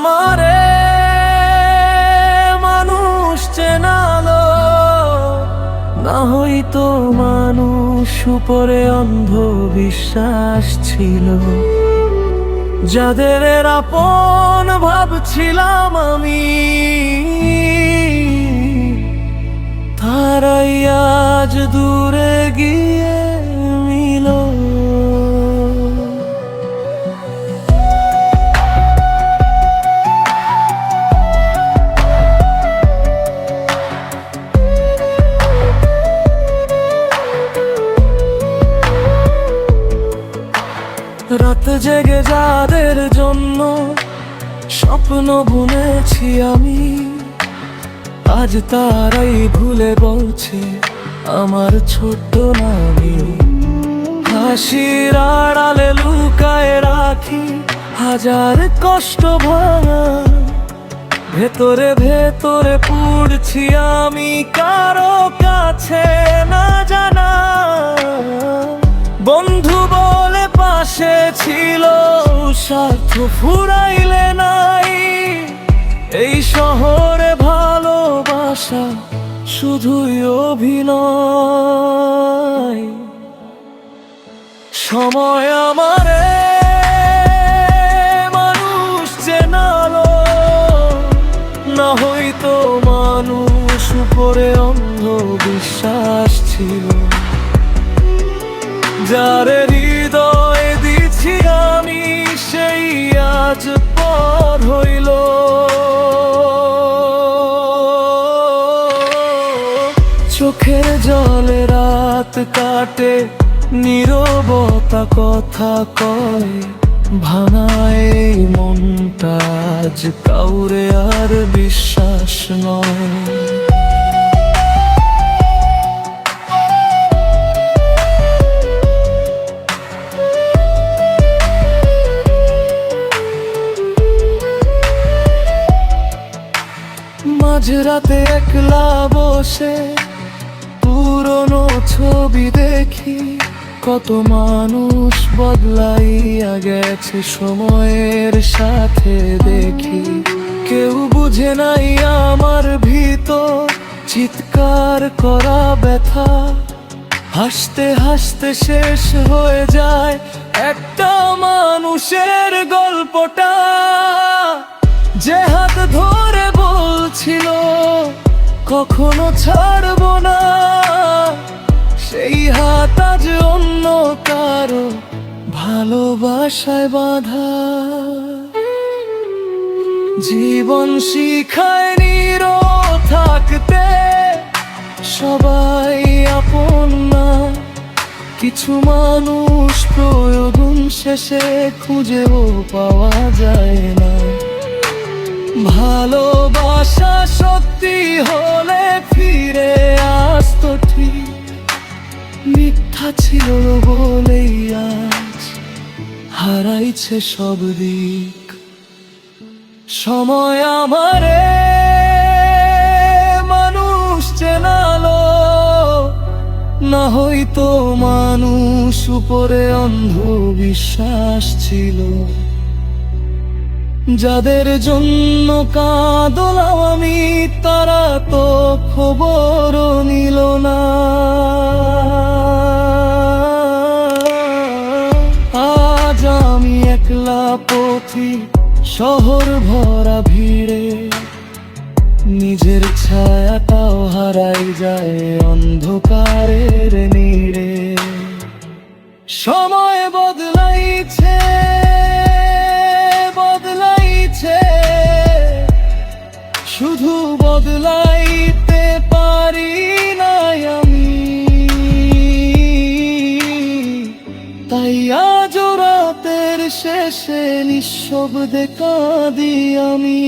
আমারে মানুষ চেনালো, না হয়তো মানুষ উপরে অন্ধ বিশ্বাস ছিল। যাদের আপন ভাবছিলাম আমি, তারাই আজ দূরে গিয়ে মিল। রাত জেগে যাদের জন্য স্বপ্ন বুনেছি আমি, আজ তারাই ভুলে বলছে আমার ছোট্ট নামি। হাসির আড়ালে লুকায় রাখি হাজার কষ্ট ভাঙা, ভেতরে ভেতরে পুড়ছি আমি কারো কাছে না জানা। বন্ধু বলে পাশে ছিল, স্বার্থ ফুরাইলে নাই। এই শহরে ভালোবাসা শুধুই অভিনয়। সময় আমারে মানুষ চেনালো, না হয়তো মানুষ উপরে অন্ধ বিশ্বাস ছিল। যার হৃদয় দিছি আমি, সেই আজ পর হইল। চোখের জলে রাত কাটে, নীরবতা কথা কয়, ভাঙায় এই মনটা আজ কাউরে আর বিশ্বাস নয়। মাঝরাতে একলা বসে পুরনো ছবি দেখি, কত মানুষ বদলাইয়া গেছে সময়ের সাথে দেখি। কেউ বুঝে নাই আমার ভিতর চিৎকার করা ব্যথা, হাসতে হাসতে শেষ হয়ে যায় একটা মানুষের গল্পটা। যে হাত ধরে বলছিল কখনো ছাড়বো না, সেই হাত আজ অন্য কারো ভালোবাসায় বাঁধা। জীবন শিখায় নীরব থাকতে, সবাই আপন না। কিছু মানুষ প্রয়োজন শেষে খুঁজেও পাওয়া যায় না। ভালোবাসা সত্যি হলে ফিরে আসতো ঠিক, মিথ্যা ছিল বলেই আজ হারাইছে সব দিক। সময় আমারে মানুষ চেনালো, না হয়তো মানুষ উপরে অন্ধ বিশ্বাস ছিল। যাদের জন্য কাঁদলাম আমি, তারা তো খবর নিল না। আজ আমি একলা পথিক, শহর ভরা ভিড়ে, নিজের ছায়াটাও হারাই যায় অন্ধকারের নীড়ে। সময় বদলাইছে, বদলাইছে, শুধু বদলাইতে পারি নাই আমি। তাই আজ রাতের শেষে নিঃশব্দে কাঁদি আমি।